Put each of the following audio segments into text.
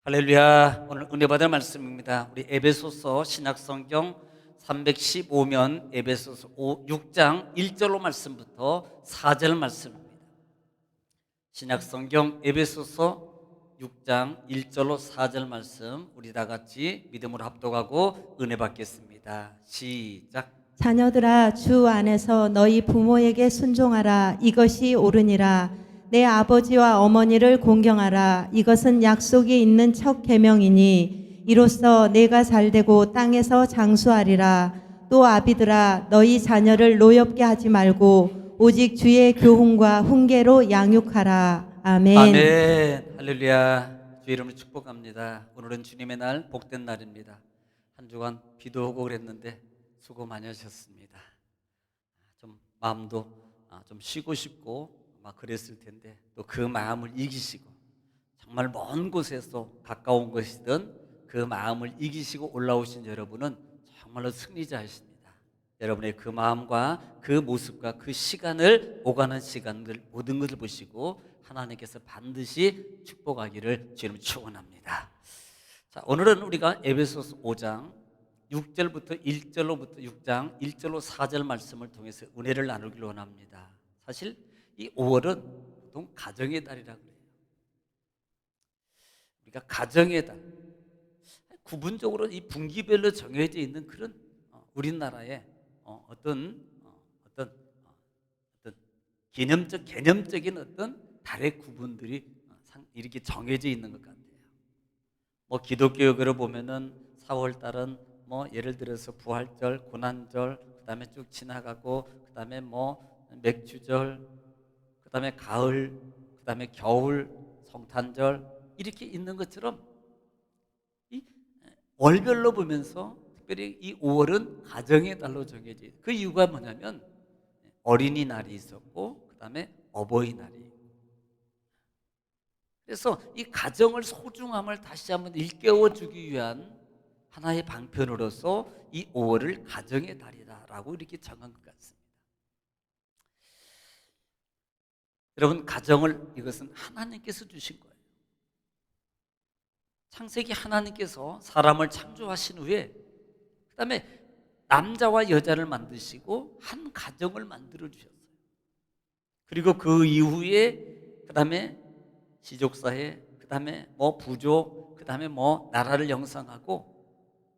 할렐루야. 오늘 은혜 받을 말씀입니다. 우리 에베소서 신약성경 315면 에베소서 6장 1절로 말씀부터 4절 말씀입니다. 신약성경 에베소서 6장 1절로 4절 말씀 우리 다 같이 믿음으로 합독하고 은혜 받겠습니다. 시작. 자녀들아, 주 안에서 너희 부모에게 순종하라. 이것이 옳으니라. 내 아버지와 어머니를 공경하라. 이것은 약속이 있는 첫 계명이니 이로써 내가 잘되고 땅에서 장수하리라. 또 아비들아, 너희 자녀를 노엽게 하지 말고 오직 주의 교훈과 훈계로 양육하라. 아멘. 아멘. 할렐루야. 주의 이름으로 축복합니다. 오늘은 주님의 날, 복된 날입니다. 한 주간 비도 오고 그랬는데 수고 많이 하셨습니다. 좀 마음도 좀 쉬고 싶고 막 그랬을 텐데 또 그 마음을 이기시고 정말 먼 곳에서 가까운 곳이든 그 마음을 이기시고 올라오신 여러분은 정말로 승리자이십니다. 여러분의 그 마음과 그 모습과 그 시간을 오가는 시간들 모든 것을 보시고 하나님께서 반드시 축복하기를 주님 축원합니다. 자, 오늘은 우리가 에베소서 5장 6절부터 1절로부터 6장 1절로 4절 말씀을 통해서 은혜를 나누기를 원합니다. 사실 이 5월은 보통 가정의 달이라고 해요. 우리가 가정의 달, 구분적으로 이 분기별로 정해져 있는 그런 우리나라의 어떤 개념적인 어떤 달의 구분들이 이렇게 정해져 있는 것 같아요. 뭐 기독교적으로 보면은 4월 달은 뭐 예를 들어서 부활절, 고난절, 그다음에 쭉 지나가고 그다음에 뭐 맥주절, 그다음에 가을, 그다음에 겨울, 성탄절 이렇게 있는 것처럼 이 월별로 보면서 특별히 이 5월은 가정의 달로 정해져 있어요. 그 이유가 뭐냐면 어린이날이 있었고 그다음에 어버이날이. 그래서 이 가정을 소중함을 다시 한번 일깨워 주기 위한 하나의 방편으로서 이 5월을 가정의 달이다라고 이렇게 정한 것 같습니다. 여러분, 가정을 이것은 하나님께서 주신 거예요. 창세기 하나님께서 사람을 창조하신 후에 그다음에 남자와 여자를 만드시고 한 가정을 만들어 주셨어요. 그리고 그 이후에 그다음에 시족사회, 그다음에 뭐 부족, 그다음에 뭐 나라를 형성하고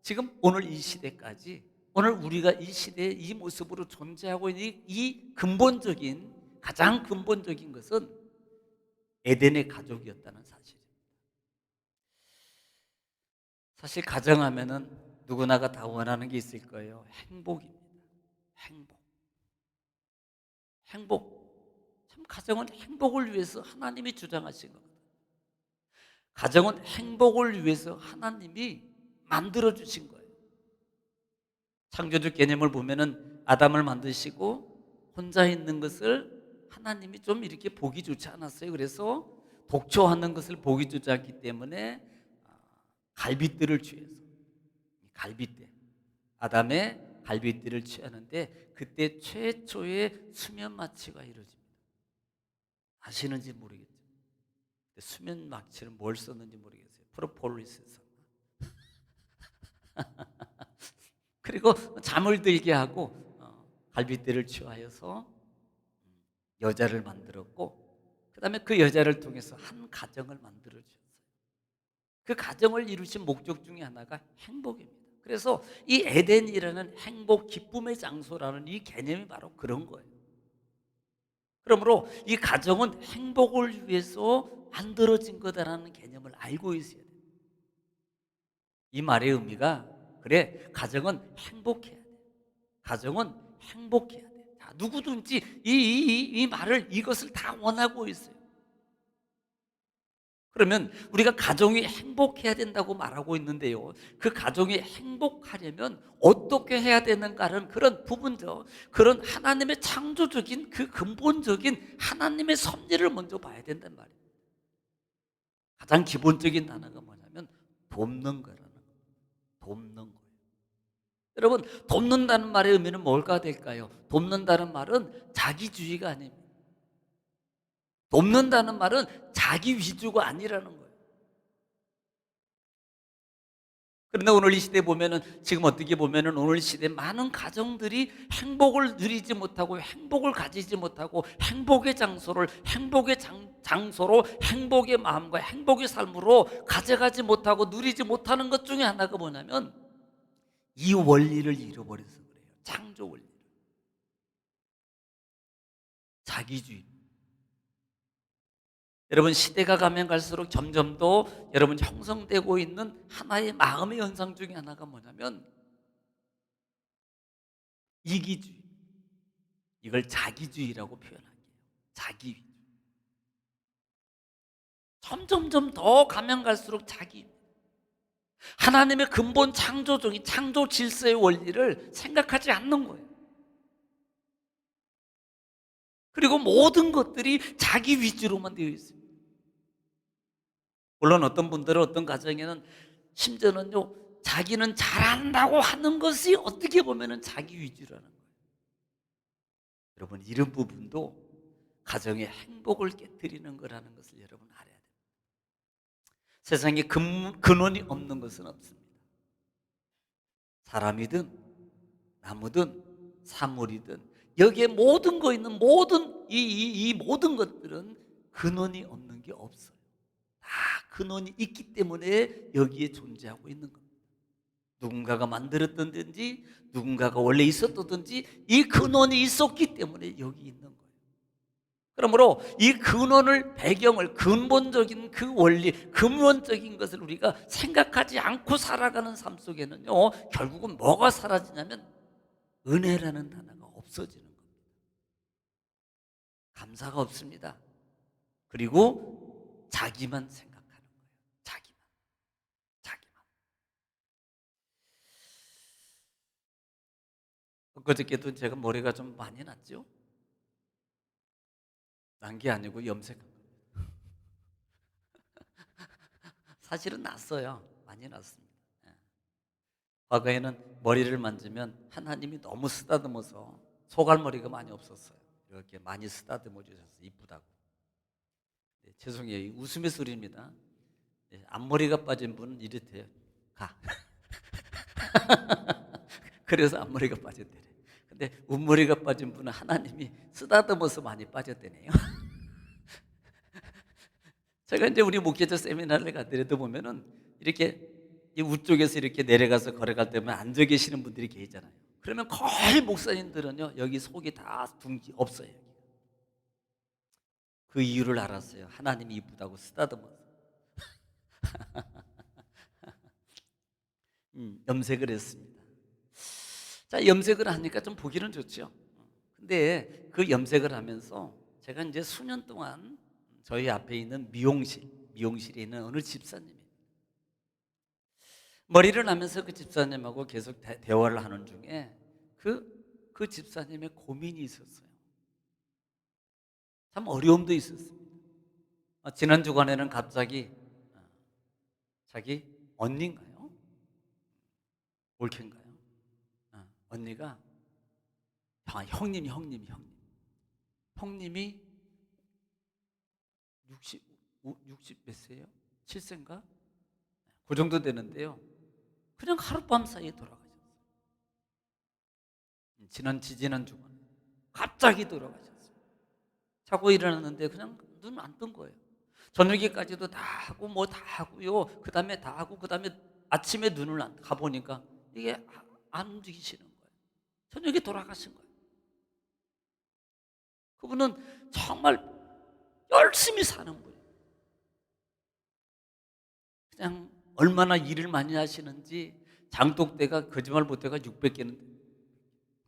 지금 오늘 이 시대까지 오늘 우리가 이 시대에 이 모습으로 존재하고 있는 이 근본적인 가장 근본적인 것은 에덴의 가족이었다는 사실입니다. 사실 가정하면은 누구나가 다 원하는 게 있을 거예요. 행복입니다. 행복. 행복. 참 가정은 행복을 위해서 하나님이 주장하신 겁니다. 가정은 행복을 위해서 하나님이 만들어 주신 거예요. 창조적 개념을 보면은 아담을 만드시고 혼자 있는 것을 하나님이 좀 이렇게 보기 좋지 않았어요. 그래서 독초하는 것을 보기 좋지 않기 때문에 갈빗대를 취해서 갈빗대 아담의 갈빗대를 취하는데 그때 최초의 수면 마취가 이루어집니다. 아시는지 모르겠죠. 수면 마취를 뭘 썼는지 모르겠어요. 프로폴리스 썼나? 그리고 잠을 들게 하고 갈빗대를 취하여서 여자를 만들었고 그 다음에 그 여자를 통해서 한 가정을 만들어 주셨어요. 그 가정을 이루신 목적 중에 하나가 행복입니다. 그래서 이 에덴이라는 행복, 기쁨의 장소라는 이 개념이 바로 그런 거예요. 그러므로 이 가정은 행복을 위해서 만들어진 거다라는 개념을 알고 있어야 돼요. 이 말의 의미가 그래, 가정은 행복해야 돼. 가정은 행복해야 돼. 자, 누구든지 이 말을 이것을 다 원하고 있어요. 그러면 우리가 가정이 행복해야 된다고 말하고 있는데요. 그 가정이 행복하려면 어떻게 해야 되는가는 그런 부분들, 그런 하나님의 창조적인 그 근본적인 하나님의 섭리를 먼저 봐야 된단 말이에요. 가장 기본적인 단어가 뭐냐면 돕는 거라는 거예요. 돕는 거예요. 여러분, 돕는다는 말의 의미는 뭘까 될까요? 돕는다는 말은 자기주의가 아닙니다. 돕는다는 말은 자기 위주가 아니라는 거예요. 그런데 오늘 이 시대에 보면은, 지금 어떻게 보면은 오늘 시대에 많은 가정들이 행복을 누리지 못하고 행복을 가지지 못하고 행복의 장소를 장소로 행복의 마음과 행복의 삶으로 가져가지 못하고 누리지 못하는 것 중에 하나가 뭐냐면 이 원리를 잃어버려서 그래요. 창조 원리. 자기주의. 여러분, 시대가 가면 갈수록 점점 더 여러분 형성되고 있는 하나의 마음의 현상 중에 하나가 뭐냐면 이기주의. 이걸 자기주의라고 표현할게요. 자기. 점점점 더 가면 갈수록 자기. 하나님의 근본 창조적인 창조 질서의 원리를 생각하지 않는 거예요. 그리고 모든 것들이 자기 위주로만 되어 있습니다. 물론 어떤 분들은 어떤 가정에는 심지어는요, 자기는 잘한다고 하는 것이 어떻게 보면은 자기 위주라는 거예요. 여러분, 이런 부분도 가정의 행복을 깨뜨리는 거라는 것을 여러분 알아야 돼요. 세상에 근원이 없는 것은 없습니다. 사람이든 나무든 사물이든 여기에 모든 거 있는 모든 이 모든 것들은 근원이 없는 게 없어요. 다 근원이 있기 때문에 여기에 존재하고 있는 겁니다. 누군가가 만들었든지 누군가가 원래 있었든지 이 근원이 있었기 때문에 여기 있는 거예요. 그러므로 이 근원을, 배경을, 근본적인 그 원리, 근원적인 것을 우리가 생각하지 않고 살아가는 삶 속에는요, 결국은 뭐가 사라지냐면 은혜라는 단어가 없어지는 겁니다. 감사가 없습니다. 그리고 자기만 생각하는 거예요. 자기만. 엊그저께도 제가 머리가 좀 많이 났죠? 난 게 아니고 염색한 거예요. 사실은 났어요. 많이 났습니다. 예. 과거에는 머리를 만지면 하나님이 너무 쓰다듬어서 소갈머리가 많이 없었어요. 이렇게 많이 쓰다듬어 주셔서 이쁘다고. 네, 죄송해요. 이 웃음의 소리입니다. 네, 앞머리가 빠진 분은 이렇대요. 가. 그래서 앞머리가 빠졌대요. 근데 웃머리가 빠진 분은 하나님이 쓰다듬어서 많이 빠졌대네요. 제가 이제 우리 목회자 세미나를 가더라도 보면은 이렇게 이 우쪽에서 이렇게 내려가서 걸어갈 때면 앉아 계시는 분들이 계시잖아요. 그러면 거의 목사님들은요, 여기 속이 다 둥기 없어요. 그 이유를 알았어요. 하나님이 이쁘다고 쓰다듬어서. 염색을 했습니다. 자, 염색을 하니까 좀 보기는 좋죠. 근데 그 염색을 하면서 제가 이제 수년 동안 저희 앞에 있는 미용실에 있는 어느 집사님이 머리를 하면서 그 집사님하고 계속 대화를 하는 중에 그 집사님의 고민이 있었어요. 참 어려움도 있었습니다. 지난 주간에는 갑자기 자기 언니인가요? 올케인가요? 언니가 형님이 60 몇 세예요? 7세인가? 그 정도 되는데요. 그냥 하룻밤 사이에 돌아가셨어요. 지난 주간 갑자기 돌아가셨어요. 자고 일어났는데 그냥 눈 안 뜬 거예요. 저녁에까지도 다 하고 뭐 다 하고요. 그 다음에 다 하고 그 다음에 아침에 눈을 가보니까 이게 안 움직이시는 거예요. 저녁에 돌아가신 거예요. 그분은 정말 열심히 사는 분이에요. 그냥 얼마나 일을 많이 하시는지 장독대가 거짓말 못해가 600개는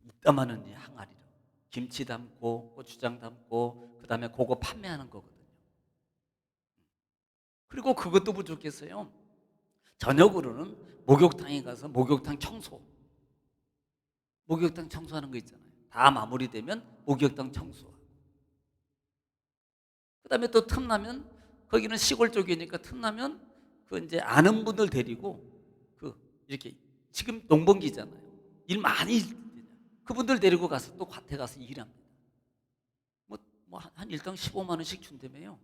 이따마는 항아리로 김치 담고 고추장 담고 그 다음에 그거 판매하는 거거든요. 그리고 그것도 부족했어요. 저녁으로는 목욕탕에 가서 목욕탕 청소하는 거 있잖아요. 다 마무리되면 목욕탕 청소하고 그 다음에 또 틈나면 거기는 시골 쪽이니까 틈나면 그 이제 아는 분들 데리고 그 이렇게 지금 농번기잖아요. 일 많이 그분들 데리고 가서 또 밭에 가서 일합니다. 한 일당 15만 원씩 준다며요.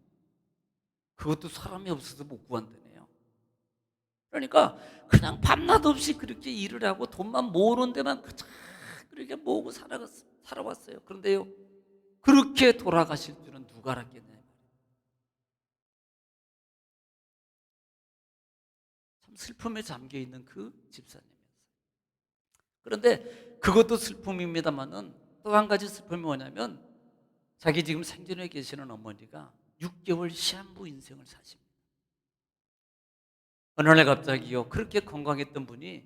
그것도 사람이 없어서 못 구한다네요. 그러니까 그냥 밤낮 없이 그렇게 일을 하고 돈만 모으는 데만 그렇게 모으고 살아왔어요. 그런데요, 그렇게 돌아가실 줄은 누가 알았겠냐. 참 슬픔에 잠겨 있는 그 집사님이었어요. 그런데 그것도 슬픔입니다만은 또 한 가지 슬픔이 뭐냐면, 자기 지금 생전에 계시는 어머니가 6개월 시한부 인생을 사십니다. 어느 날 갑자기요, 그렇게 건강했던 분이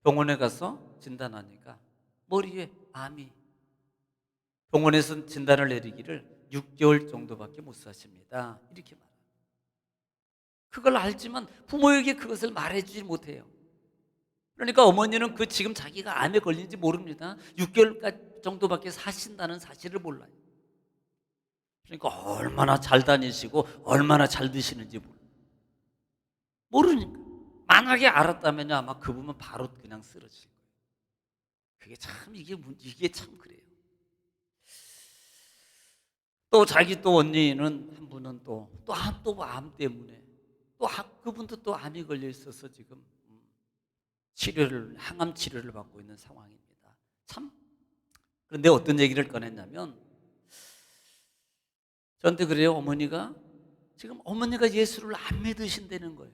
병원에 가서 진단하니까 머리에 암이, 병원에서 진단을 내리기를 6개월 정도밖에 못 사십니다, 이렇게 말해요. 그걸 알지만 부모에게 그것을 말해주지 못해요. 그러니까 어머니는 그 지금 자기가 암에 걸린지 모릅니다. 6개월 정도밖에 사신다는 사실을 몰라요. 그러니까 얼마나 잘 다니시고 얼마나 잘 드시는지 모르니까. 만약에 알았다면 아마 그분은 바로 그냥 쓰러질 거예요. 그게 참, 이게 참 그래요. 또 자기 또 언니는 한 분은 또 암 때문에 그분도 또 암이 걸려 있어서 지금 항암 치료를 받고 있는 상황입니다. 참. 그런데 어떤 얘기를 꺼냈냐면, 저한테 그래요. 어머니가 예수를 안 믿으신다는 거예요.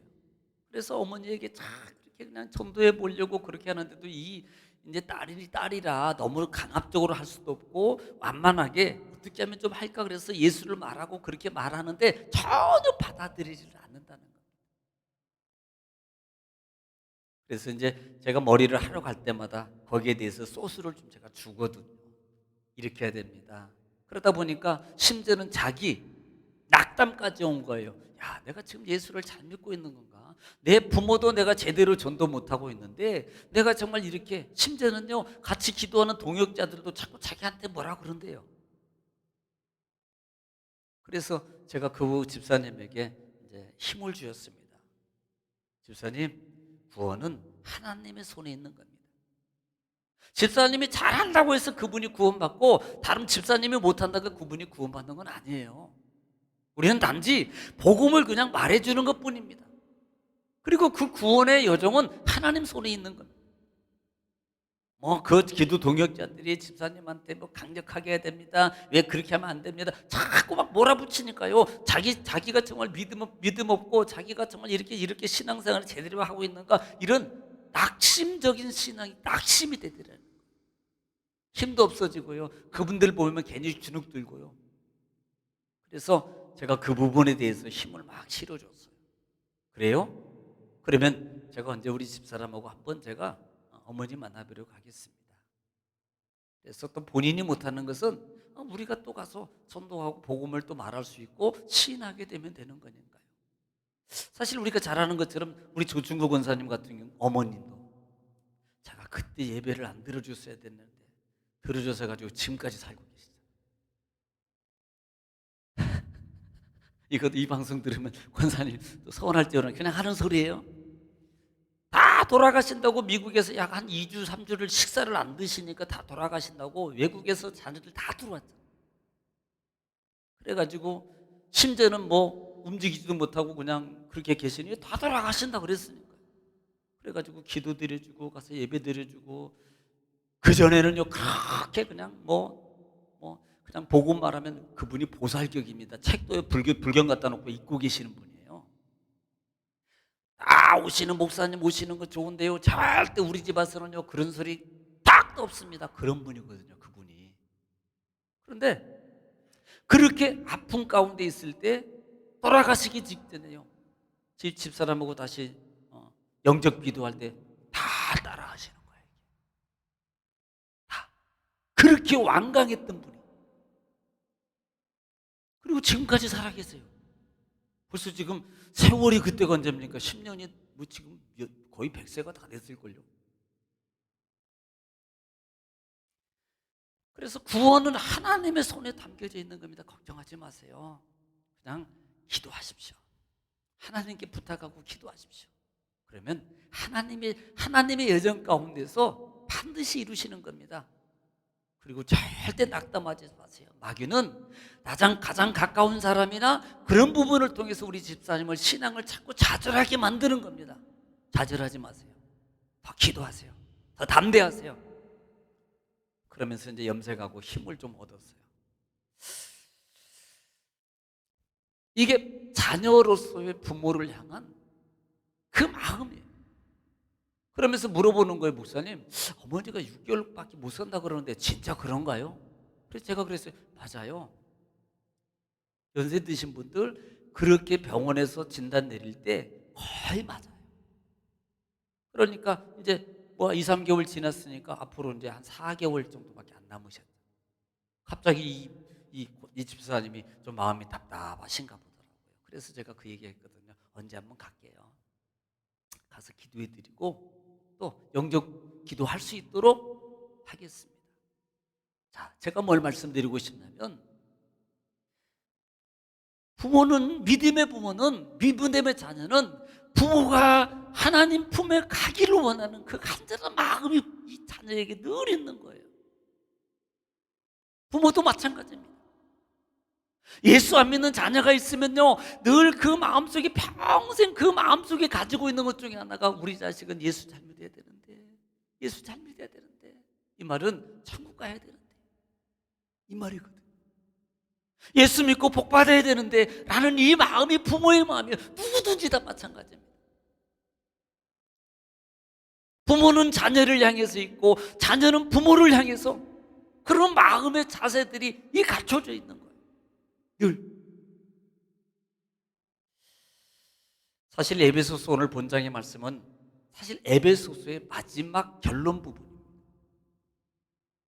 그래서 어머니에게 그렇게 그냥 전도해 보려고 그렇게 하는데도 이제 딸이라 너무 강압적으로 할 수도 없고 완만하게 어떻게 하면 좀 할까, 그래서 예수를 말하고 그렇게 말하는데 전혀 받아들이지를 않는다는 거예요. 그래서 이제 제가 머리를 하러 갈 때마다 거기에 대해서 소스를 좀 제가 주거든요. 이렇게 해야 됩니다. 그러다 보니까 심지어는 자기 낙담까지 온 거예요. 야, 내가 지금 예수를 잘 믿고 있는 건가? 내 부모도 내가 제대로 전도 못하고 있는데 내가 정말 이렇게, 심지어는요, 같이 기도하는 동역자들도 자꾸 자기한테 뭐라 그런대요. 그래서 제가 그 집사님에게 이제 힘을 주었습니다. 집사님, 구원은 하나님의 손에 있는 겁니다. 집사님이 잘한다고 해서 그분이 구원받고 다른 집사님이 못한다고 그분이 구원받는 건 아니에요. 우리는 단지 복음을 그냥 말해주는 것 뿐입니다. 그리고 그 구원의 여정은 하나님 손에 있는 겁니다. 그 기도 동역자들이 집사님한테 강력하게 해야 됩니다, 왜 그렇게 하면 안 됩니다, 자꾸 막 몰아붙이니까요, 자기가 정말 믿음 없고 자기가 정말 이렇게 신앙생활을 제대로 하고 있는가, 이런 낙심적인 신앙이 낙심이 되더라고요. 힘도 없어지고요, 그분들 보면 괜히 주눅 들고요. 그래서 제가 그 부분에 대해서 힘을 막 실어줬어요. 그래요? 그러면 제가 언제 우리 집사람하고 한번 제가 어머니 만나뵈러 가겠습니다. 그래서 또 본인이 못하는 것은 우리가 또 가서 전도하고 복음을 또 말할 수 있고 시인하게 되면 되는 거니까요. 사실 우리가 잘하는 것처럼 우리 조중국 권사님 같은 경우 어머님도 제가 그때 예배를 안 들어줬어야 됐는데 들어줘서 가지고 지금까지 살고 계시죠. 이 방송 들으면 권사님 또 서운할 줄 알아요. 그냥 하는 소리예요. 다 돌아가신다고, 미국에서 약 한 2주 3주를 식사를 안 드시니까 다 돌아가신다고 외국에서 자녀들 다 들어왔죠. 그래가지고 심지어는 움직이지도 못하고 그냥 그렇게 계시니 다 돌아가신다고 그랬으니까. 그래가지고 기도 드려주고 가서 예배 드려주고, 그전에는요 그렇게 그냥 그냥 복음 말하면 그분이 보살격입니다. 책도 불경 갖다 놓고 읽고 계시는 분이에요. 오시는 목사님 오시는 거 좋은데요, 절대 우리 집 와서는요 그런 소리 딱도 없습니다. 그런 분이거든요, 그분이. 그런데 그렇게 아픔 가운데 있을 때 돌아가시기 직전에요, 집사람하고 다시 영접 기도할 때 다 따라가시는 거예요. 다. 그렇게 완강했던 분이. 그리고 지금까지 살아계세요. 벌써 지금 세월이 그때가 언제입니까? 10년이 지금 거의 100세가 다 됐을걸요. 그래서 구원은 하나님의 손에 담겨져 있는 겁니다. 걱정하지 마세요. 그냥 기도하십시오. 하나님께 부탁하고 기도하십시오. 그러면 하나님의 여정 가운데서 반드시 이루시는 겁니다. 그리고 절대 낙담하지 마세요. 마귀는 가장 가까운 사람이나 그런 부분을 통해서 우리 집사님을 신앙을 자꾸 좌절하게 만드는 겁니다. 좌절하지 마세요. 더 기도하세요. 더 담대하세요. 그러면서 이제 염색하고 힘을 좀 얻었어요. 이게 자녀로서의 부모를 향한 그 마음이에요. 그러면서 물어보는 거예요. 목사님, 어머니가 6개월밖에 못 산다 그러는데 진짜 그런가요? 그래서 제가 그랬어요. 맞아요. 연세 드신 분들 그렇게 병원에서 진단 내릴 때 거의 맞아요. 그러니까 이제 뭐 2, 3개월 지났으니까 앞으로 이제 한 4개월 정도밖에 안 남으셨죠. 갑자기 이 집사님이 좀 마음이 답답하신가 보더라고요. 그래서 제가 그 얘기 했거든요. 언제 한번 갈게요. 가서 기도해 드리고 또 영적 기도할 수 있도록 하겠습니다. 자, 제가 뭘 말씀드리고 싶냐면 믿음의 믿음의 자녀는 부모가 하나님 품에 가기를 원하는 그 간절한 마음이 이 자녀에게 늘 있는 거예요. 부모도 마찬가지입니다. 예수 안 믿는 자녀가 있으면요, 늘 그 마음속에 평생 그 마음속에 가지고 있는 것 중에 하나가 우리 자식은 예수 잘 믿어야 되는데, 예수 잘 믿어야 되는데, 이 말은 천국 가야 되는데, 이 말이거든. 예수 믿고 복 받아야 되는데 라는 이 마음이 부모의 마음이에요. 누구든지 다 마찬가지입니다. 부모는 자녀를 향해서 있고 자녀는 부모를 향해서 그런 마음의 자세들이 이 갖춰져 있는 거예요. 늘. 사실 에베소서 오늘 본장의 말씀은 사실 에베소서의 마지막 결론 부분입니다.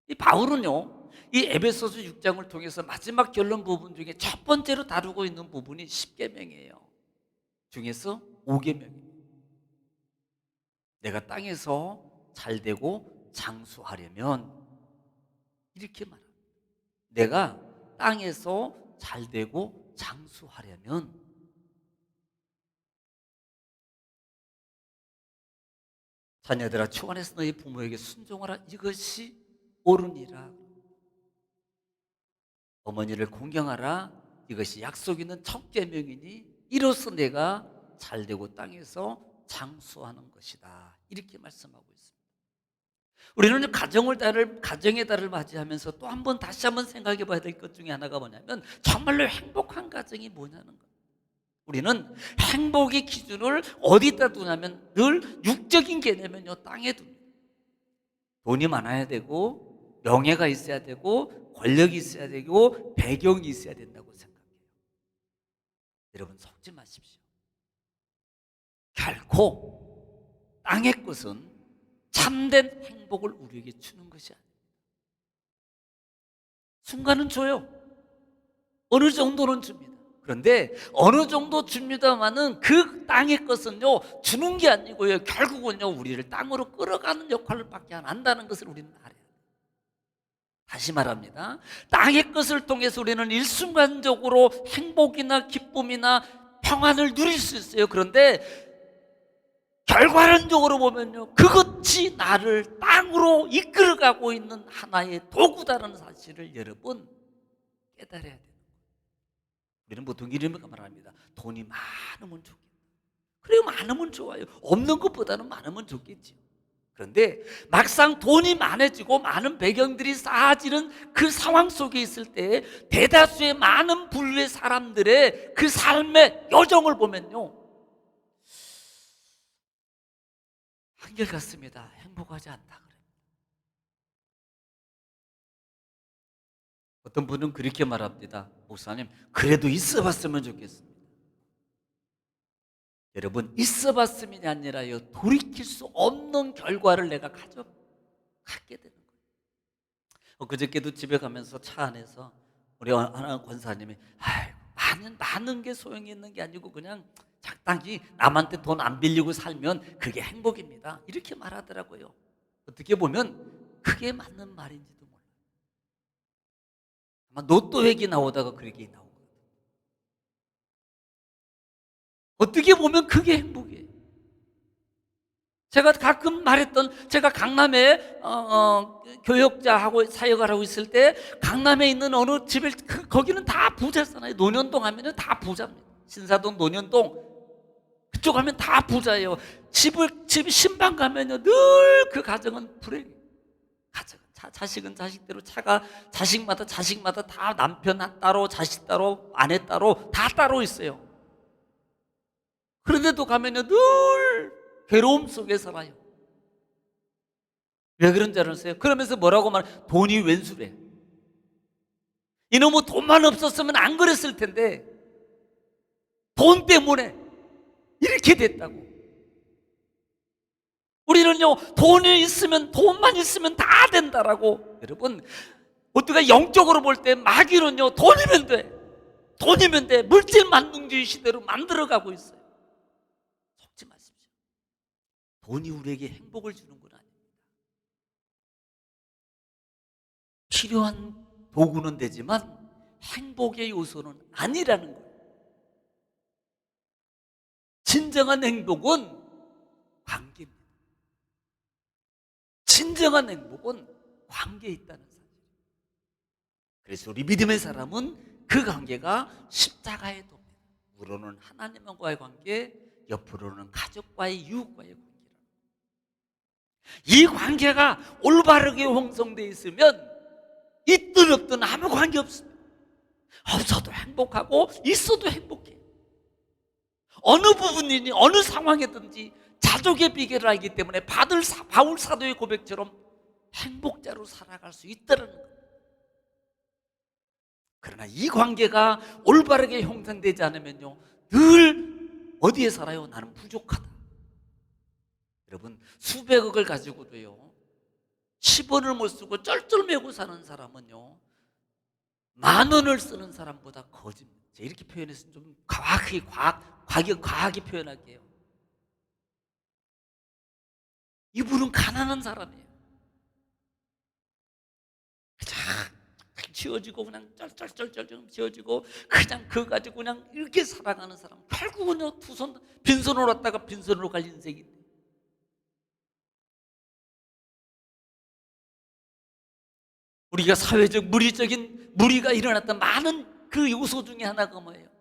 이 바울은요, 이 에베소서 6장을 통해서 마지막 결론 부분 중에 첫 번째로 다루고 있는 부분이 10계명이에요. 중에서 5계명입니다. 내가 땅에서 잘되고 장수하려면 이렇게 말합니다. 내가 땅에서 잘되고 장수하려면 자녀들아 주 안에서 너희 부모에게 순종하라. 이것이 옳으니라. 어머니를 공경하라. 이것이 약속 있는 첫 계명이니 이로써 내가 잘되고 땅에서 장수하는 것이다. 이렇게 말씀하고 있습니다. 우리는 가정의 달을 맞이하면서 또 한 번 다시 한번 생각해 봐야 될 것 중에 하나가 뭐냐면 정말로 행복한 가정이 뭐냐는 거예요. 우리는 행복의 기준을 어디다 두냐면 늘 육적인 개념은요, 땅에 둡니다. 돈이 많아야 되고 명예가 있어야 되고 권력이 있어야 되고 배경이 있어야 된다고 생각해요. 여러분 속지 마십시오. 결코 땅의 것은 참된 행복을 우리에게 주는 것이 아닙니다. 순간은 줘요. 어느 정도는 줍니다. 그런데 어느 정도 줍니다마는 그 땅의 것은요, 주는 게 아니고요, 결국은요, 우리를 땅으로 끌어가는 역할을 밖에 안 한다는 것을 우리는 알아야 돼요. 다시 말합니다. 땅의 것을 통해서 우리는 일순간적으로 행복이나 기쁨이나 평안을 누릴 수 있어요. 그런데 결과론적으로 보면요, 그것이 나를 땅으로 이끌어가고 있는 하나의 도구다라는 사실을 여러분 깨달아야 돼요. 우리는 보통 이렇게 말합니다. 돈이 많으면 좋겠다. 그래요, 많으면 좋아요. 없는 것보다는 많으면 좋겠죠. 그런데 막상 돈이 많아지고 많은 배경들이 쌓아지는 그 상황 속에 있을 때 대다수의 많은 부류의 사람들의 그 삶의 여정을 보면요, 한결같습니다. 행복하지 않다 그래요. 어떤 분은 그렇게 말합니다. 목사님, 그래도 있어봤으면 좋겠습니다. 여러분, 있어봤음이 아니라요, 돌이킬 수 없는 결과를 내가 갖게 되는 거예요. 그저께도 집에 가면서 차 안에서 우리 하나 권사님이 많은 게 소용이 있는 게 아니고 그냥 적당히 남한테 돈 안 빌리고 살면 그게 행복입니다. 이렇게 말하더라고요. 어떻게 보면 그게 맞는 말인지도 몰라요. 아마 로또 획이 나오다가 그렇게 나온 거예요. 어떻게 보면 그게 행복이에요. 제가 가끔 말했던, 제가 강남에 교역자하고 사역을 하고 있을 때 강남에 있는 어느 집을 거기는 다 부자잖아요. 논현동 하면 다 부자입니다. 신사동, 논현동 그쪽 가면 다 부자예요. 집 신방 가면요 늘 그 가정은 불행. 가정 자식은 자식대로 차가 자식마다 다 남편 따로 자식 따로 아내 따로 다 따로 있어요. 그런데도 가면요 늘 괴로움 속에 살아요. 왜 그런지 아세요? 그러면서 뭐라고 말? 돈이 왼수래. 이놈은 돈만 없었으면 안 그랬을 텐데 돈 때문에 이렇게 됐다고. 우리는요 돈만 있으면 다 된다라고. 여러분 우리가 영적으로 볼 때 마귀는요 돈이면 돼 물질 만능주의 시대로 만들어가고 있어요. 속지 마십시오. 돈이 우리에게 행복을 주는 건 아닙니다. 필요한 도구는 되지만 행복의 요소는 아니라는 거예요. 진정한 행복은 관계입니다. 진정한 행복은 관계에 있다는 사실. 그래서 우리 믿음의 사람은 그 관계가 십자가의 도입니다. 우로는 하나님과의 관계, 옆으로는 가족과의 이웃과의 관계. 이 관계가 올바르게 형성되어 있으면 있든 없든 아무 관계 없습니다. 없어도 행복하고 있어도 행복해. 어느 부분이니 어느 상황이든지 자족의 비결을 알기 때문에 바울 사도의 고백처럼 행복자로 살아갈 수 있다는 것. 그러나 이 관계가 올바르게 형성되지 않으면요 늘 어디에 살아요? 나는 부족하다. 여러분 수백억을 가지고도요 10원을 못 쓰고 쩔쩔매고 사는 사람은요 10,000원을 쓰는 사람보다 거짓말. 이렇게 표현해서 좀 과하게 표현할게요. 이분은 가난한 사람이에요. 그냥 지어지고 그냥 쩔쩔쩔쩔 지어지고 그냥 그거 가지고 그냥 이렇게 살아가는 사람. 결국은요 빈손으로 왔다가 빈손으로 갈 인생인데. 우리가 사회적 무리가 일어났던 많은 그 요소 중에 하나가 뭐예요?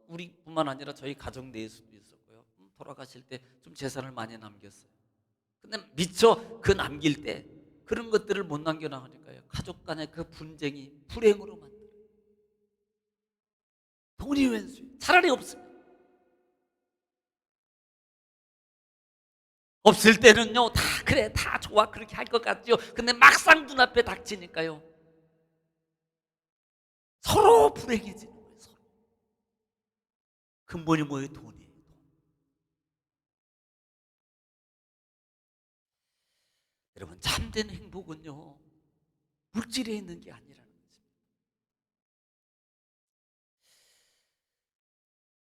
우리뿐만 아니라 저희 가정 내에서도 있었고요. 돌아가실 때 좀 재산을 많이 남겼어요. 근데 미처 그 남길 때 그런 것들을 못 남겨나가니까요 가족 간의 그 분쟁이 불행으로 만들어요. 돈이 왼수 차라리 없습니다. 없을 때는요 다 그래 다 좋아 그렇게 할 것 같죠. 근데 막상 눈앞에 닥치니까요 서로 불행해지는 거예요. 서로. 근본이 뭐예요? 돈이에요. 여러분 참된 행복은요 물질에 있는 게 아니라는 거죠.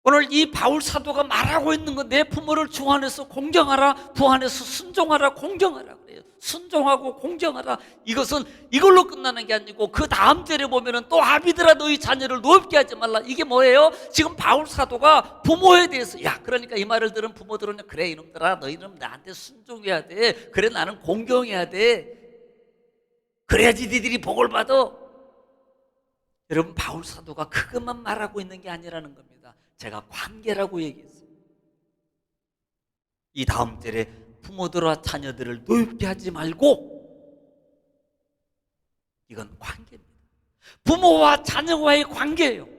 오늘 이 바울 사도가 말하고 있는 건 내 부모를 주 안에서 공경하라, 부 안에서 순종하라, 공경하라 그래요. 순종하고 공경하라. 이것은 이걸로 끝나는 게 아니고 그 다음 절에 보면은 또 아비들아 너희 자녀를 노엽게 하지 말라. 이게 뭐예요? 지금 바울 사도가 부모에 대해서 그러니까 이 말을 들은 부모들은 그래 이놈들아 너희는 나한테 순종해야 돼. 그래 나는 공경해야 돼. 그래야지 니들이 복을 받아. 여러분 바울 사도가 그것만 말하고 있는 게 아니라는 겁니다. 제가 관계라고 얘기했어요. 이 다음 절에 부모들과 자녀들을 노엽게 하지 말고, 이건 관계입니다. 부모와 자녀와의 관계예요.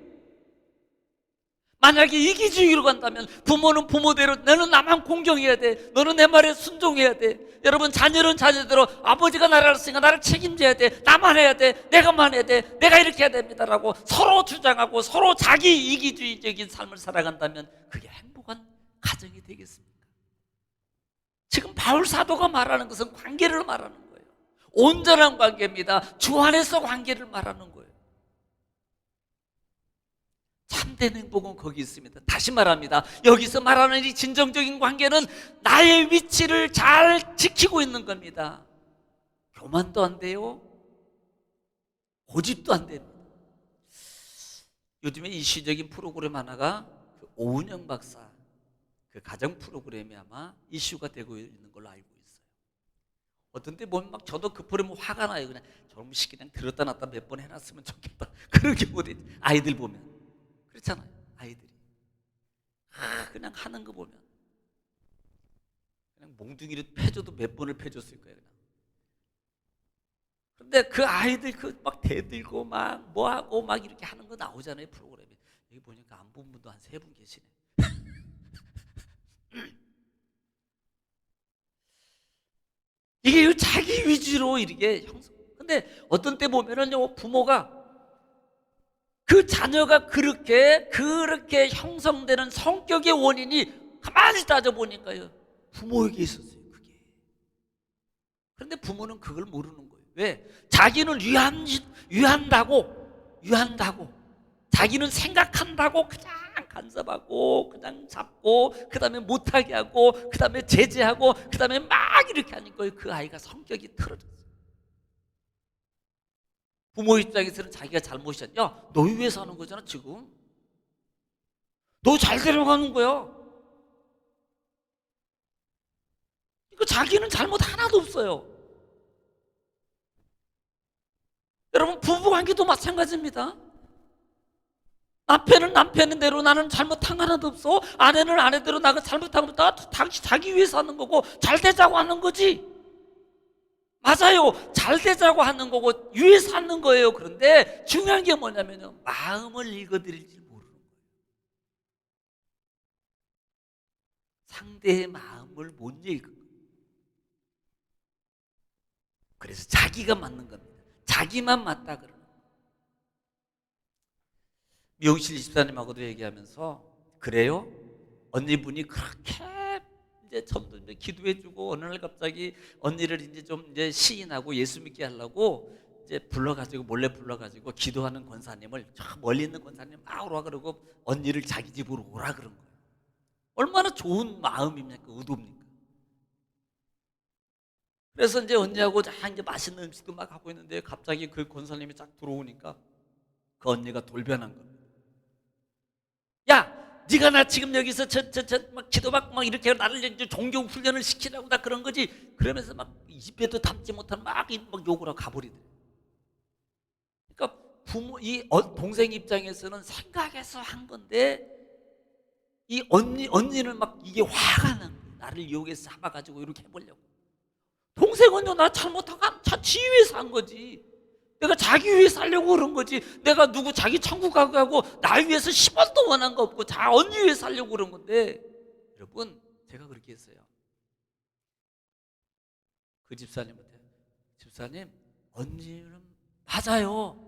만약에 이기주의로 간다면 부모는 부모대로 너는 나만 공경해야 돼, 너는 내 말에 순종해야 돼. 여러분 자녀는 자녀대로 아버지가 나를 알았으니까 나를 책임져야 돼, 나만 해야 돼, 내가만 해야 돼, 내가 이렇게 해야 됩니다라고 서로 주장하고 서로 자기 이기주의적인 삶을 살아간다면 그게 행복한 가정이 되겠습니까? 지금 바울 사도가 말하는 것은 관계를 말하는 거예요. 온전한 관계입니다. 주 안에서 관계를 말하는 거예요. 참된 행복은 거기 있습니다. 다시 말합니다. 여기서 말하는 이 진정적인 관계는 나의 위치를 잘 지키고 있는 겁니다. 교만도 안 돼요. 고집도 안 됩니다. 요즘에 이슈적인 프로그램 하나가 그 오은영 박사 그 가정 프로그램이 아마 이슈가 되고 있는 걸로 알고 있어요. 어떤 때 보면 막 저도 그 프로그램 화가 나요. 그냥 저놈 시키 그냥 들었다 놨다 몇 번 해놨으면 좋겠다. 그런 경우도 아이들 보면 그렇잖아요. 아이들이 그냥 하는 거 보면 그냥 몽둥이를 패줘도 몇 번을 패줬을 거예요. 그냥. 근데 그 아이들 그 막 대들고 막 뭐하고 막 이렇게 하는 거 나오잖아요, 프로그램에. 여기 보니까 안 본 분도 한 3분 계시네. 이게 자기 위주로 이렇게 형성. 근데 어떤 때 보면은요, 부모가 그 자녀가 그렇게 형성되는 성격의 원인이 가만히 따져보니까요, 부모에게 있었어요, 그게. 그런데 부모는 그걸 모르는 거예요. 왜? 자기는 유한다고 자기는 생각한다고 그냥 간섭하고 그냥 잡고 그 다음에 못하게 하고 그 다음에 제재하고 그 다음에 막 이렇게 하니까 그 아이가 성격이 틀어졌어요. 부모 입장에서는 자기가 잘못이야. 야, 너 위해서 하는 거잖아 지금. 너 잘 데려가는 거야. 이거 자기는 잘못 하나도 없어요. 여러분, 부부관계도 마찬가지입니다. 남편은 남편인 대로 나는 잘못한 거 하나도 없어. 아내는 아내대로 나가 잘못한 거 당신 자기 위해서 하는 거고 잘 되자고 하는 거지. 맞아요. 잘 되자고 하는 거고 위해서 하는 거예요. 그런데 중요한 게 뭐냐면요, 마음을 읽어드릴지 모르는 거예요. 상대의 마음을 못 읽은 거예요. 그래서 자기가 맞는 겁니다. 자기만 맞다 그러는 거예요. 미용실 집사님하고도 얘기하면서, 그래요? 언니분이 그렇게 이제 점점 기도해주고 어느 날 갑자기 언니를 이제 좀 이제 시인하고 예수 믿게 하려고 이제 불러가지고 몰래 불러가지고 기도하는 권사님을, 저 멀리 있는 권사님 막 오라 그러고 언니를 자기 집으로 오라 그런 거예요. 얼마나 좋은 마음입니까? 의도입니까? 그래서 이제 언니하고 이제 맛있는 음식도 막 하고 있는데 갑자기 그 권사님이 쫙 들어오니까 그 언니가 돌변한 겁니다. 야, 네가 나 지금 여기서 막 기도받고 막 이렇게 나를 이제 종교 훈련을 시키라고 다 그런 거지. 그러면서 막 입에도 담지 못한 막 욕을 하고 가버리더래. 그러니까 동생 입장에서는 생각해서 한 건데 이 언니는 막 이게 화가 난 거예요. 나를 이용해서 잡아가지고 이렇게 해보려고. 동생은요, 나 잘못한 거 지 위해서 한 거지. 내가 자기 위해서 하려고 그런 거지. 내가 누구 자기 천국 가고 하고 나 위해서 10원도 원한 거 없고 자 언니 위해서 하려고 그런 건데, 여러분, 제가 그렇게 했어요. 그 집사님한테, 집사님, 언니는 맞아요.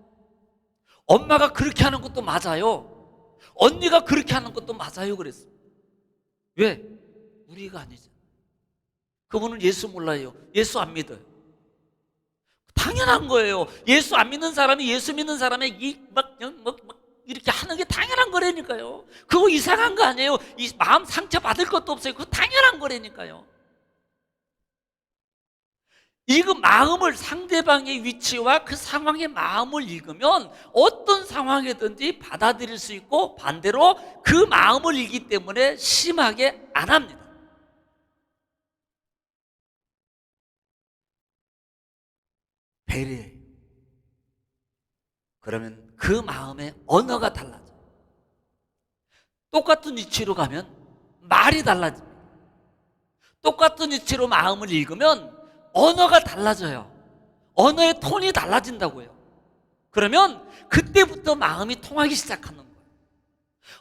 엄마가 그렇게 하는 것도 맞아요. 언니가 그렇게 하는 것도 맞아요. 그랬어. 왜? 우리가 아니죠. 그분은 예수 몰라요. 예수 안 믿어요. 당연한 거예요. 예수 안 믿는 사람이 예수 믿는 사람의 막 이렇게 하는 게 당연한 거라니까요. 그거 이상한 거 아니에요. 이 마음 상처 받을 것도 없어요. 그거 당연한 거라니까요. 이거 마음을, 상대방의 위치와 그 상황의 마음을 읽으면 어떤 상황이든지 받아들일 수 있고, 반대로 그 마음을 읽기 때문에 심하게 안 합니다. 배려해요. 그러면 그 마음의 언어가 달라져요. 똑같은 위치로 가면 말이 달라집니다. 똑같은 위치로 마음을 읽으면 언어가 달라져요. 언어의 톤이 달라진다고요. 그러면 그때부터 마음이 통하기 시작하는 거예요.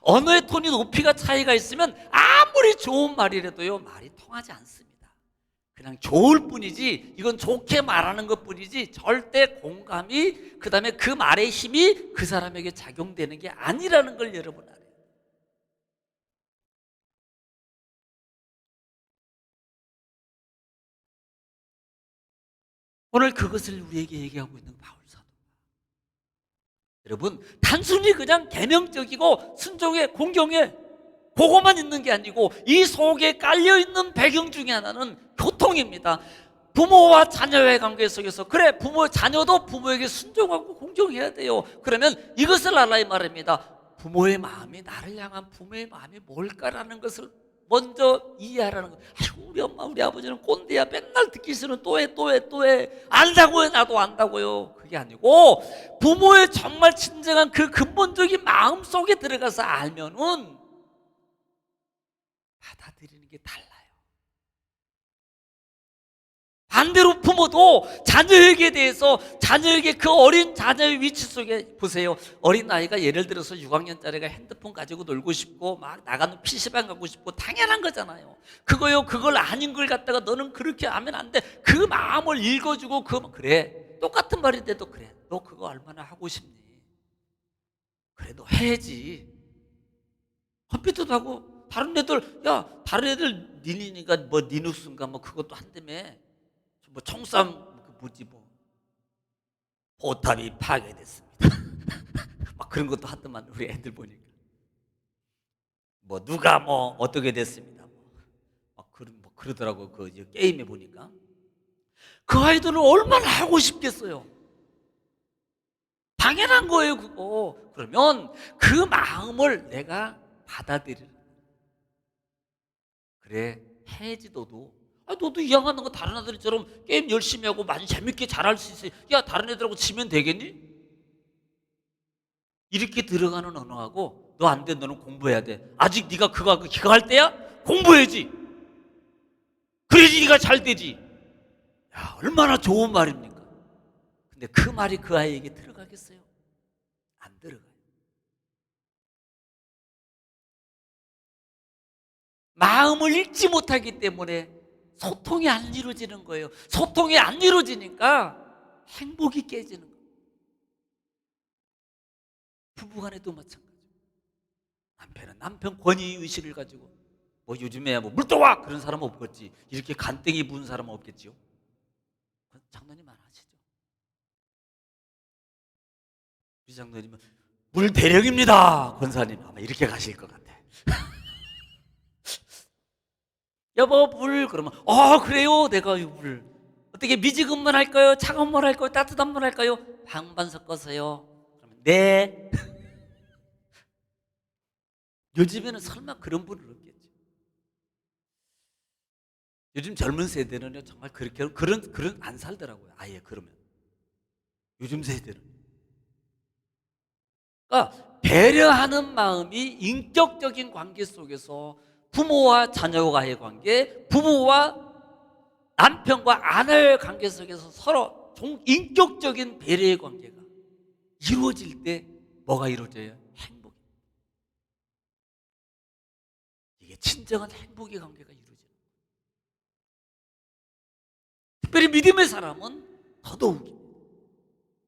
언어의 톤이 높이가 차이가 있으면 아무리 좋은 말이라도요, 말이 통하지 않습니다. 그냥 좋을 뿐이지, 이건 좋게 말하는 것 뿐이지 절대 공감이, 그 다음에 그 말의 힘이 그 사람에게 작용되는 게 아니라는 걸 여러분 알아요. 오늘 그것을 우리에게 얘기하고 있는 바울사도. 여러분, 단순히 그냥 계명적이고 순종에 공경에 그것만 있는 게 아니고 이 속에 깔려있는 배경 중에 하나는 교통입니다. 부모와 자녀의 관계 속에서, 그래, 자녀도 부모에게 순종하고 공경해야 돼요. 그러면 이것을 알아야 말입니다. 부모의 마음이, 나를 향한 부모의 마음이 뭘까라는 것을 먼저 이해하라는 거예요. 우리 엄마 우리 아버지는 꼰대야, 맨날 듣기 싫으면 또 해. 안다고요. 나도 안다고요. 그게 아니고 부모의 정말 진정한 그 근본적인 마음 속에 들어가서 알면은 받아들이는 게 달라요. 반대로 부모도 자녀에게 대해서 자녀에게 그 어린 자녀의 위치 속에 보세요. 어린 아이가 예를 들어서 6학년짜리가 핸드폰 가지고 놀고 싶고 막 나가는 PC방 가고 싶고 당연한 거잖아요. 그걸 아닌 걸 갖다가 너는 그렇게 하면 안 돼. 그 마음을 읽어주고 그래. 똑같은 말인데도 그래. 너 그거 얼마나 하고 싶니? 그래 너 해야지. 컴퓨터도 하고 다른 애들 니니가 뭐 리눅스인가 뭐 그것도 한다며. 뭐 총싸움 포탑이 파괴됐습니다. 막 그런 것도 하더만 우리 애들 보니까 뭐 누가 뭐 어떻게 됐습니다. 막 그러더라고 그 게임에 보니까 그 아이들은 얼마나 하고 싶겠어요. 당연한 거예요 그거. 그러면 그 마음을 내가 받아들이는 그래 해야지 너도. 너도 이왕하는 거 다른 애들처럼 게임 열심히 하고 많이 재밌게 잘할 수 있어. 야 다른 애들하고 지면 되겠니? 이렇게 들어가는 언어하고 너 안 돼 너는 공부해야 돼. 아직 네가 그거 할 때야? 공부해야지. 그래야지 네가 잘 되지. 야 얼마나 좋은 말입니까? 근데 그 말이 그 아이에게 들어가겠어요? 안 들어가요. 마음을 읽지 못하기 때문에 소통이 안 이루어지는 거예요. 소통이 안 이루어지니까 행복이 깨지는 거예요. 부부간에도 마찬가지예요. 남편은 남편 권위의식을 가지고 뭐 요즘에 뭐 물 떠와! 그런 사람은 없겠지. 이렇게 간땡이 부은 사람은 없겠지요. 장로님 안 하시죠? 우리 장로님은 물 대령입니다. 권사님 아마 이렇게 가실 것 같아. 여보 물 그러면 그래요 내가 물 어떻게 미지근물 할까요? 차가운 물 할까요? 따뜻한 물 할까요? 반반 섞어서요. 그러면 네. 요즘에는 설마 그런 분은 없겠죠. 요즘 젊은 세대는요 정말 그렇게 그런 안 살더라고요. 아예 그러면 요즘 세대는 그러니까 배려하는 마음이 인격적인 관계 속에서 부모와 자녀와의 관계, 부부와 남편과 아내의 관계 속에서 서로 인격적인 배려의 관계가 이루어질 때 뭐가 이루어져요? 행복이. 이게 진정한 행복의 관계가 이루어져요. 특별히 믿음의 사람은 더더욱입니다.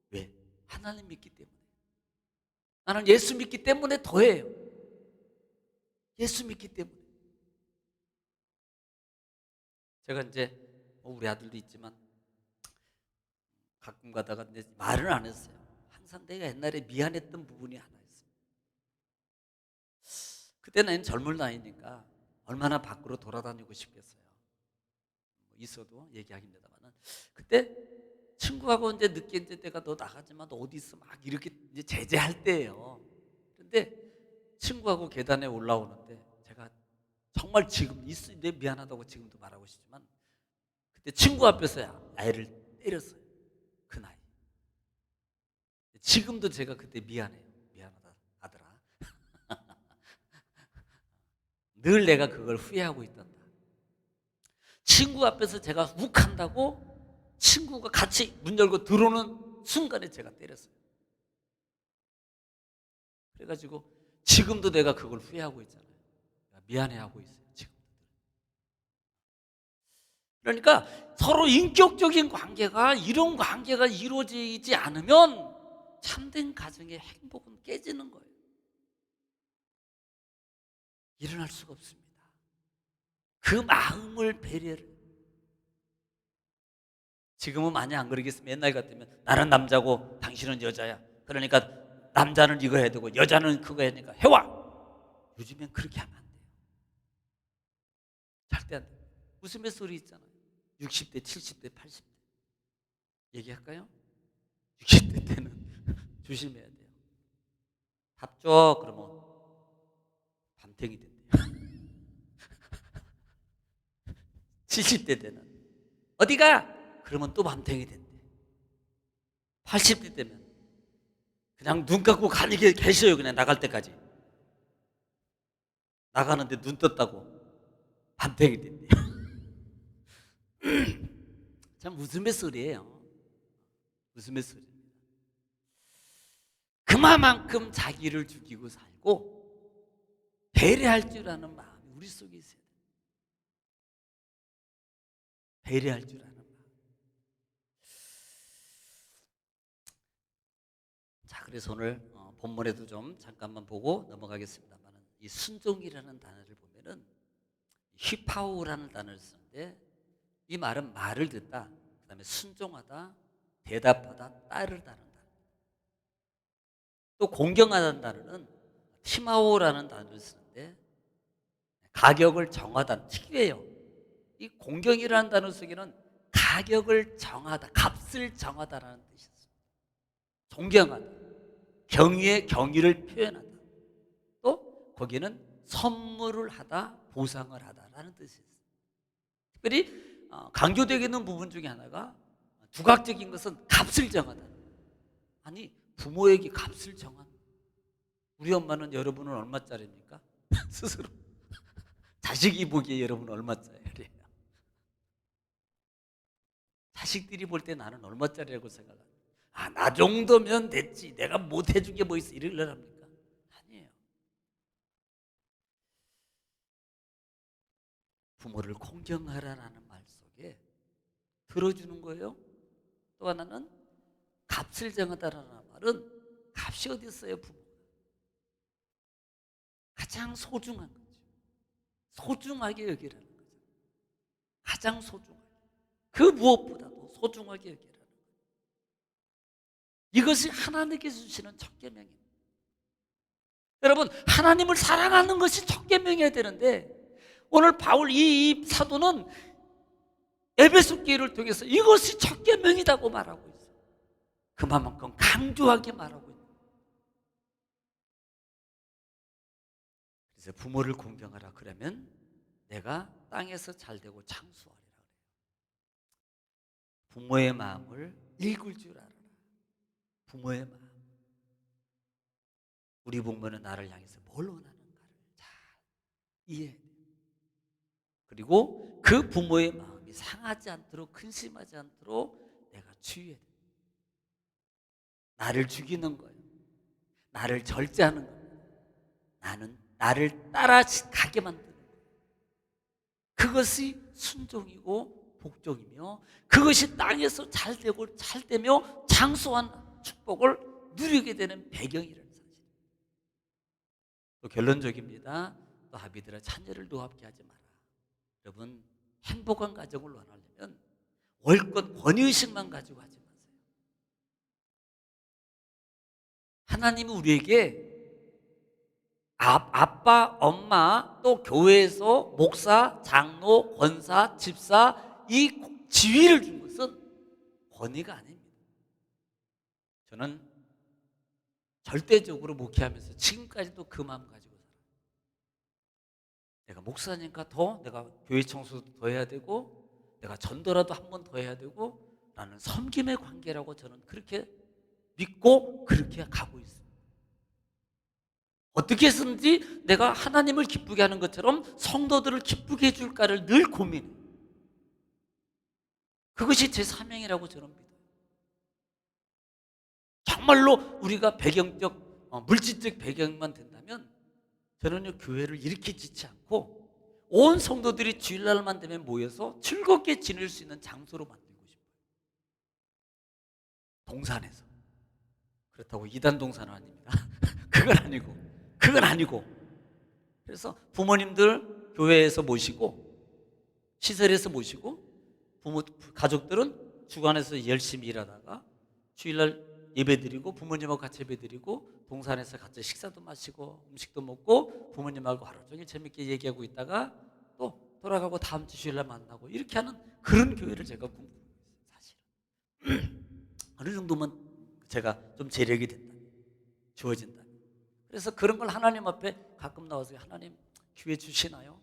왜? 하나님 믿기 때문에. 나는 예수 믿기 때문에 더해요. 예수 믿기 때문에. 제가 이제 우리 아들도 있지만 가끔 가다가 이제 말을 안 했어요. 항상 내가 옛날에 미안했던 부분이 하나 있어요. 그때는 젊은 나이니까 얼마나 밖으로 돌아다니고 싶겠어요. 있어도 얘기하기입니다만은 그때 친구하고 이제 늦게 이제 내가 너 나가지 마, 너 어디 있어? 막 이렇게 이제 제재할 때예요. 그런데 친구하고 계단에 올라오는데 제가 정말 지금 내 미안하다고 지금도 말하고 싶지만 그때 친구 앞에서 아이를 때렸어요. 그 나이. 지금도 제가 그때 미안해요. 미안하다 아들아. 늘 내가 그걸 후회하고 있단다. 친구 앞에서 제가 욱한다고 친구가 같이 문 열고 들어오는 순간에 제가 때렸어요. 그래가지고 지금도 내가 그걸 후회하고 있잖아요. 미안해하고 있어요. 지금. 그러니까 서로 인격적인 관계가 이런 관계가 이루어지지 않으면 참된 가정의 행복은 깨지는 거예요. 일어날 수가 없습니다. 그 마음을 배려를. 지금은 많이 안 그러겠으면 옛날 같으면 나는 남자고 당신은 여자야. 그러니까 남자는 이거 해야 되고 여자는 그거 해야 되니까 해와. 요즘엔 그렇게 하면 안 돼요. 절대 안 돼요. 웃음의 소리 있잖아요. 60대, 70대, 80대. 얘기할까요? 60대 때는 조심해야 돼요. 밥 줘. 그러면 밤탱이 된대요. 70대 때는 어디가? 그러면 또 밤탱이 된대. 80대 때면 그냥 눈 감고 가만히 계셔요. 그냥 나갈 때까지. 나가는데 눈 떴다고 안 되게 된대요. 참 웃음의 소리예요. 웃음의 소리. 그만큼 자기를 죽이고 살고 배려할 줄 아는 마음이 우리 속에 있어야 돼요. 배려할 줄 아는 마음. 자, 그래서 오늘 본문에도 좀 잠깐만 보고 넘어가겠습니다만, 이 순종이라는 단어를 보면은 휘파우라는 단어를 쓰는데, 이 말은 말을 듣다, 그 다음에 순종하다, 대답하다, 따르다는 단어. 또 공경하다는 단어는 티마오라는 단어를 쓰는데, 가격을 정하다, 특이해요. 이 공경이라는 단어 속에는 가격을 정하다, 값을 정하다라는 뜻이 있어요. 존경하다, 경의의 경의를 표현하다, 또 거기는 선물을 하다, 보상을 하다라는 뜻이 있어요. 특별히 강조되어 있는 부분 중에 하나가, 두각적인 것은 값을 정하다. 아니, 부모에게 값을 정한, 우리 엄마는 여러분은 얼마짜리입니까? 스스로 자식이 보기에 여러분은 얼마짜리예요? 자식들이 볼 때 나는 얼마짜리라고 생각합니다. 나 정도면 됐지, 내가 못 해준 게 뭐 있어, 이러려합니까? 아니에요. 부모를 공경하라는 말 속에 들어주는 거예요. 또 하나는 값을 정하다라는 말은, 값이 어디 있어요? 부모 가장 소중한 거죠. 소중하게 여기라는 거죠. 가장 소중하게, 그 무엇보다도 소중하게 여기라는 거예요. 이것이 하나님께서 주시는 첫 계명입니다. 여러분, 하나님을 사랑하는 것이 첫 계명이어야 되는데, 오늘 바울 이 사도는 에베소 교회를 통해서 이것이 첫 계명이라고 말하고 있어요. 그만큼 강조하게 말하고 있어요. 그래서 부모를 공경하라 그러면 내가 땅에서 잘되고 장수하리라 그래요. 부모의 마음을 읽을 줄 알아라. 부모의 마음. 우리 부모는 나를 향해서 뭘 원하는가를 잘 이해해야 돼요. 그리고 그 부모의 마음이 상하지 않도록, 근심하지 않도록 내가 주의해야 돼요. 나를 죽이는 거예요. 나를 절제하는 거예요. 나를 따라가게 만드는 거예요. 그것이 순종이고 복종이며, 그것이 땅에서 잘되고 잘되며 장수한 축복을 누리게 되는 배경이라는 사실. 또 결론적입니다. 또 아비들아, 자녀를 노합게 하지 마라. 여러분, 행복한 가정을 원하려면 월권 권위의식만 가지고 하지 마세요. 하나님은 우리에게 아빠, 엄마, 또 교회에서 목사, 장로, 권사, 집사, 이 지위를 준 것은 권위가 아닙니다. 저는 절대적으로 목회하면서 지금까지도 그 마음 가지고 살아요. 내가 목사니까 내가 교회 청소도 더 해야 되고, 내가 전도라도 한 번 더 해야 되고, 나는 섬김의 관계라고 저는 그렇게 믿고 그렇게 가고 있습니다. 어떻게 해서든지 내가 하나님을 기쁘게 하는 것처럼 성도들을 기쁘게 해줄까를 늘 고민해요. 그것이 제 사명이라고 저는 믿어요. 정말로 우리가 배경적, 물질적 배경만 된다면 저는 교회를 이렇게 짓지 않고 온 성도들이 주일날만 되면 모여서 즐겁게 지낼 수 있는 장소로 만들고 싶어요. 동산에서. 그렇다고 이단 동산은 아닙니다. 그건 아니고. 그래서 부모님들 교회에서 모시고, 시설에서 모시고, 가족들은 주간에서 열심히 일하다가 주일날 예배드리고, 부모님하고 같이 예배드리고, 동산에서 같이 식사도 마시고 음식도 먹고 부모님하고 하루 종일 재밌게 얘기하고 있다가 또 돌아가고 다음 주 주일날 만나고, 이렇게 하는 그런 교회를 제가 꿈꾸고 있어요. 사실은 어느 정도면 제가 좀 재력이 된다, 주어진다. 그래서 그런 걸 하나님 앞에 가끔 나와서, 하나님 기회 주시나요?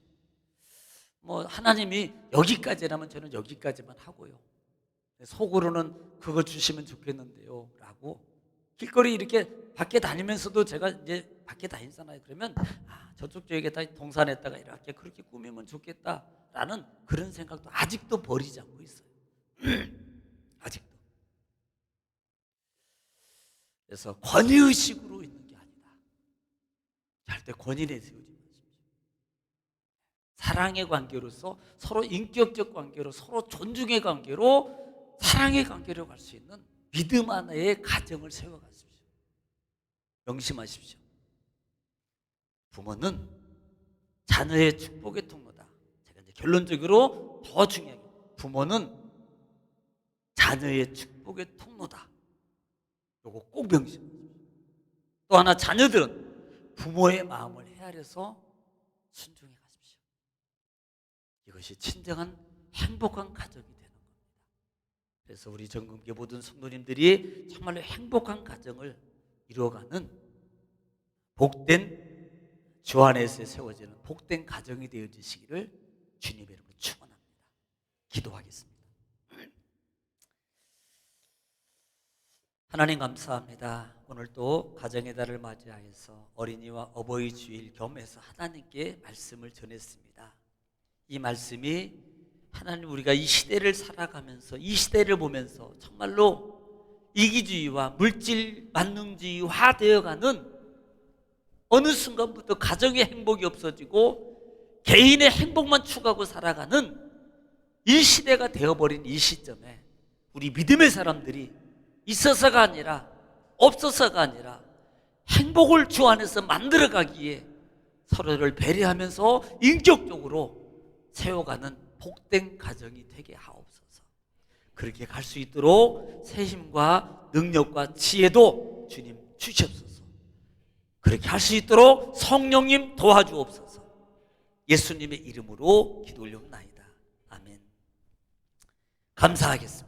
뭐 하나님이 여기까지라면 저는 여기까지만 하고요, 속으로는 그거 주시면 좋겠는데요 라고, 길거리 이렇게 밖에 다니면서도 제가 이제 밖에 다니잖아요. 그러면 저쪽 지역에다 동산에다가 이렇게 그렇게 꾸미면 좋겠다라는 그런 생각도 아직도 버리지 않고 있어요. 아직도. 그래서 권위의식으로 있는 게 아니다. 절대 권위에 세우지 마십시오. 사랑의 관계로서 서로 인격적 관계로 서로 존중의 관계로 사랑의 관계로 갈 수 있는 믿음 하나의 가정을 세워가십시오. 명심하십시오. 부모는 자녀의 축복의 통로다. 제가 이제 결론적으로 더 중요한 게 부모는 자녀의 축복의 통로다. 요거 꼭 명심하십시오. 또 하나 자녀들은 부모의 마음을 헤아려서 순종해 가십시오. 이것이 진정한 행복한 가정이 되는 겁니다. 그래서 우리 전국의 모든 성도님들이 정말로 행복한 가정을 이루어가는 복된 주 안에서 세워지는 복된 가정이 되어지시기를 주님의 이름으로 축원합니다. 기도하겠습니다. 하나님 감사합니다. 오늘 또 가정의 달을 맞이하여서 어린이와 어버이 주일 겸해서 하나님께 말씀을 전했습니다. 이 말씀이 하나님 우리가 이 시대를 살아가면서 이 시대를 보면서 정말로 이기주의와 물질 만능주의화 되어가는 어느 순간부터 가정의 행복이 없어지고 개인의 행복만 추구하고 살아가는 이 시대가 되어버린 이 시점에 우리 믿음의 사람들이 있어서가 아니라 없어서가 아니라 행복을 주 안에서 만들어가기에 서로를 배려하면서 인격적으로 세워가는 복된 가정이 되게 하옵소서. 그렇게 갈 수 있도록 새 힘과 능력과 지혜도 주님 주시옵소서. 그렇게 할 수 있도록 성령님 도와주옵소서. 예수님의 이름으로 기도 올려옵나이다. 아멘. 감사하겠습니다.